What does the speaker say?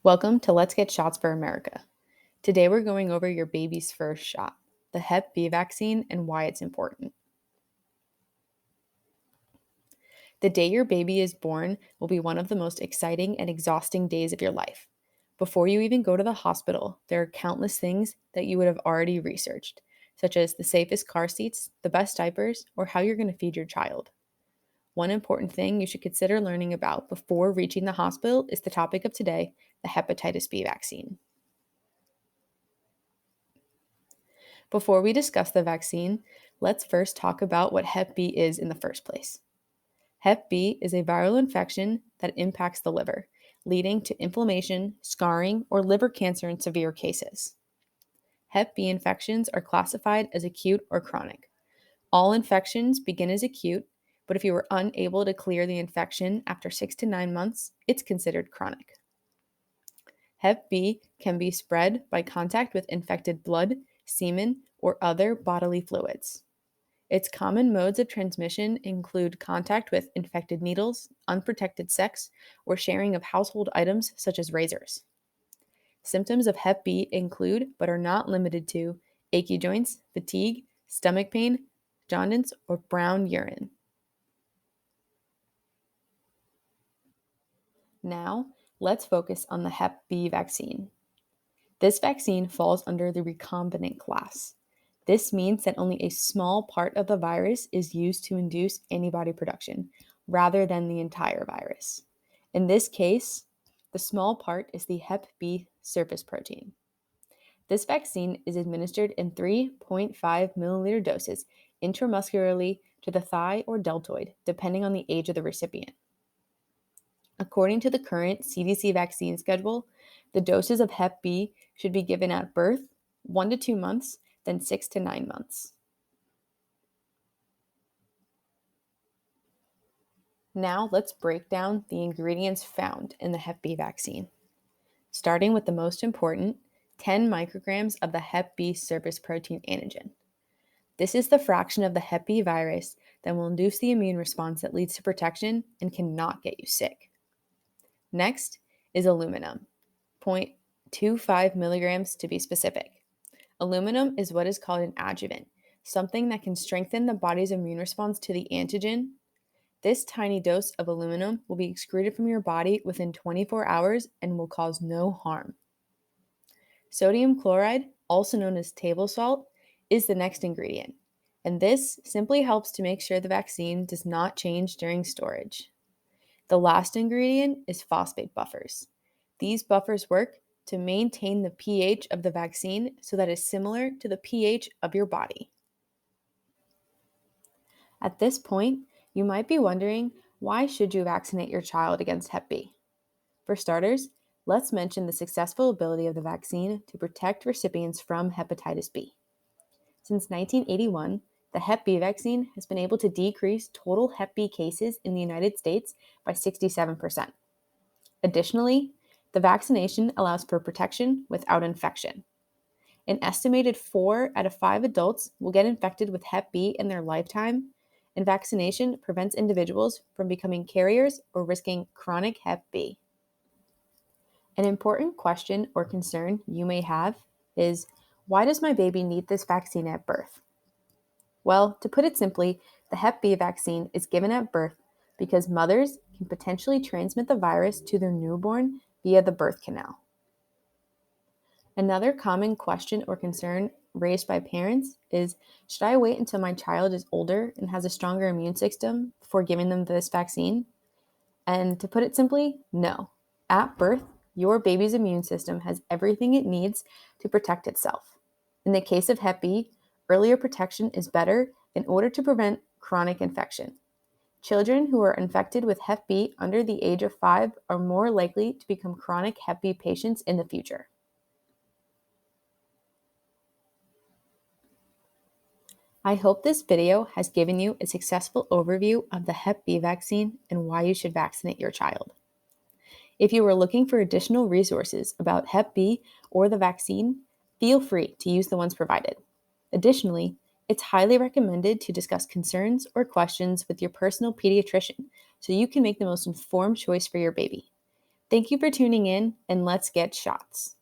Welcome to Let's Get Shots for America. Today we're going over your baby's first shot, the Hep B vaccine, and why it's important. The day your baby is born will be one of the most exciting and exhausting days of your life. Before you even go to the hospital, there are countless things that you would have already researched, such as the safest car seats, the best diapers, or how you're going to feed your child. One important thing you should consider learning about before reaching the hospital is the topic of today, the hepatitis B vaccine. Before we discuss the vaccine, let's first talk about what Hep B is in the first place. Hep B is a viral infection that impacts the liver, leading to inflammation, scarring, or liver cancer in severe cases. Hep B infections are classified as acute or chronic. All infections begin as acute, but if you are unable to clear the infection after 6 to 9 months, it's considered chronic. Hep B can be spread by contact with infected blood, semen, or other bodily fluids. Its common modes of transmission include contact with infected needles, unprotected sex, or sharing of household items such as razors. Symptoms of Hep B include, but are not limited to, achy joints, fatigue, stomach pain, jaundice, or brown urine. Now, let's focus on the Hep B vaccine. This vaccine falls under the recombinant class. This means that only a small part of the virus is used to induce antibody production, rather than the entire virus. In this case, the small part is the Hep B surface protein. This vaccine is administered in 3.5 milliliter doses intramuscularly to the thigh or deltoid, depending on the age of the recipient. According to the current CDC vaccine schedule, the doses of Hep B should be given at birth, 1 to 2 months, then 6 to 9 months. Now let's break down the ingredients found in the Hep B vaccine. Starting with the most important, 10 micrograms of the Hep B surface protein antigen. This is the fraction of the Hep B virus that will induce the immune response that leads to protection and cannot get you sick. Next is aluminum, 0.25 milligrams to be specific. Aluminum is what is called an adjuvant, something that can strengthen the body's immune response to the antigen. This tiny dose of aluminum will be excreted from your body within 24 hours and will cause no harm. Sodium chloride, also known as table salt, is the next ingredient, and this simply helps to make sure the vaccine does not change during storage. The last ingredient is phosphate buffers. These buffers work to maintain the pH of the vaccine so that it's similar to the pH of your body. At this point, you might be wondering, why should you vaccinate your child against Hep B? For starters, let's mention the successful ability of the vaccine to protect recipients from hepatitis B. Since 1981, the Hep B vaccine has been able to decrease total Hep B cases in the United States by 67%. Additionally, the vaccination allows for protection without infection. An estimated 4 out of 5 adults will get infected with Hep B in their lifetime, and vaccination prevents individuals from becoming carriers or risking chronic Hep B. An important question or concern you may have is, why does my baby need this vaccine at birth? Well, to put it simply, the Hep B vaccine is given at birth because mothers can potentially transmit the virus to their newborn via the birth canal. Another common question or concern raised by parents is, should I wait until my child is older and has a stronger immune system before giving them this vaccine? And to put it simply, no. At birth, your baby's immune system has everything it needs to protect itself. In the case of Hep B, earlier protection is better in order to prevent chronic infection. Children who are infected with Hep B under the age of 5 are more likely to become chronic Hep B patients in the future. I hope this video has given you a successful overview of the Hep B vaccine and why you should vaccinate your child. If you are looking for additional resources about Hep B or the vaccine, feel free to use the ones provided. Additionally, it's highly recommended to discuss concerns or questions with your personal pediatrician so you can make the most informed choice for your baby. Thank you for tuning in, and let's get shots.